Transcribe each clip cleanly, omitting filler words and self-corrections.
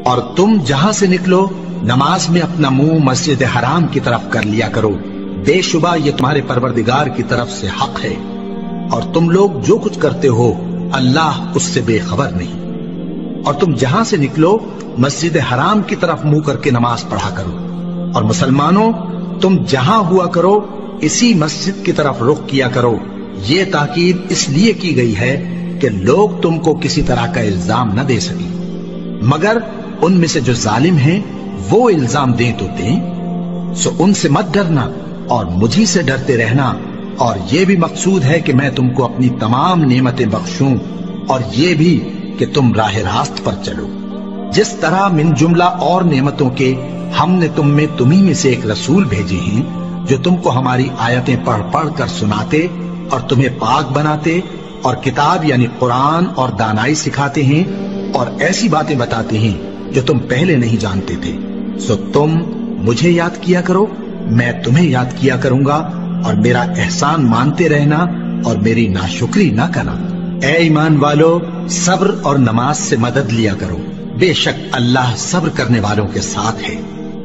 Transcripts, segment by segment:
اور تم جہاں سے نکلو نماز میں اپنا منہ مسجد حرام کی طرف کر لیا کرو، بے شبہ یہ تمہارے پروردگار کی طرف سے حق ہے، اور تم لوگ جو کچھ کرتے ہو اللہ اس سے بے خبر نہیں۔ اور تم جہاں سے نکلو مسجد حرام کی طرف منہ کر کے نماز پڑھا کرو، اور مسلمانوں تم جہاں ہوا کرو اسی مسجد کی طرف رخ کیا کرو۔ یہ تاکید اس لیے کی گئی ہے کہ لوگ تم کو کسی طرح کا الزام نہ دے سکیں، مگر ان میں سے جو ظالم ہیں وہ الزام دیں تو دیں، سو ان سے مت ڈرنا اور مجھی سے ڈرتے رہنا، اور یہ بھی مقصود ہے کہ میں تم کو اپنی تمام نعمتیں بخشوں، اور یہ بھی کہ تم راہ راست پر چلو۔ جس طرح من جملہ اور نعمتوں کے ہم نے تمہیں میں سے ایک رسول بھیجے ہیں جو تم کو ہماری آیتیں پڑھ پڑھ کر سناتے اور تمہیں پاک بناتے اور کتاب یعنی قرآن اور دانائی سکھاتے ہیں اور ایسی باتیں بتاتے ہیں جو تم پہلے نہیں جانتے تھے، سو تم مجھے یاد کیا کرو، میں تمہیں یاد کیا کروں گا، اور میرا احسان مانتے رہنا اور میری ناشکری نہ کرنا۔ اے ایمان والو، صبر اور نماز سے مدد لیا کرو، بے شک اللہ صبر کرنے والوں کے ساتھ ہے۔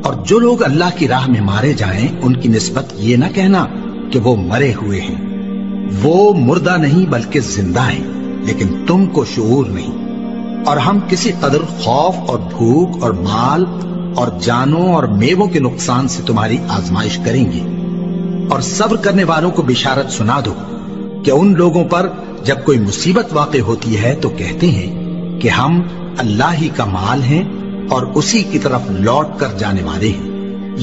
اور جو لوگ اللہ کی راہ میں مارے جائیں ان کی نسبت یہ نہ کہنا کہ وہ مرے ہوئے ہیں، وہ مردہ نہیں بلکہ زندہ ہیں، لیکن تم کو شعور نہیں۔ اور ہم کسی قدر خوف اور بھوک اور مال اور جانوں اور میووں کے نقصان سے تمہاری آزمائش کریں گے، اور صبر کرنے والوں کو بشارت سنا دو کہ ان لوگوں پر جب کوئی مصیبت واقع ہوتی ہے تو کہتے ہیں کہ ہم اللہ ہی کا مال ہیں اور اسی کی طرف لوٹ کر جانے والے ہیں۔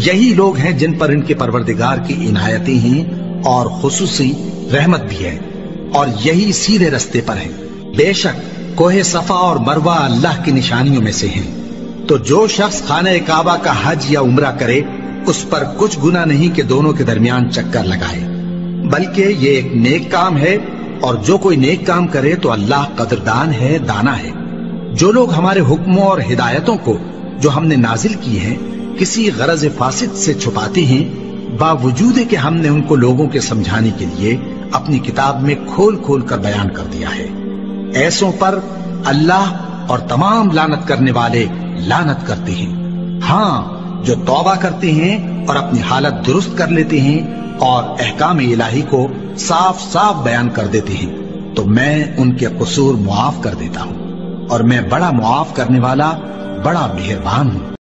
یہی لوگ ہیں جن پر ان کے پروردگار کی عنایتیں ہیں اور خصوصی رحمت بھی ہے، اور یہی سیدھے رستے پر ہیں۔ بے شک کوہ صفا اور مروہ اللہ کی نشانیوں میں سے ہیں، تو جو شخص خانہ کعبہ کا حج یا عمرہ کرے اس پر کچھ گناہ نہیں کہ دونوں کے درمیان چکر لگائے، بلکہ یہ ایک نیک کام ہے، اور جو کوئی نیک کام کرے تو اللہ قدردان ہے، دانا ہے۔ جو لوگ ہمارے حکموں اور ہدایتوں کو جو ہم نے نازل کی ہیں کسی غرض فاسد سے چھپاتے ہیں، باوجود کہ ہم نے ان کو لوگوں کے سمجھانے کے لیے اپنی کتاب میں کھول کھول کر بیان کر دیا ہے، ایسوں پر اللہ اور تمام لعنت کرنے والے لعنت کرتے ہیں۔ ہاں، جو توبہ کرتے ہیں اور اپنی حالت درست کر لیتے ہیں اور احکام الہی کو صاف صاف بیان کر دیتے ہیں تو میں ان کے قصور معاف کر دیتا ہوں، اور میں بڑا معاف کرنے والا بڑا مہربان ہوں۔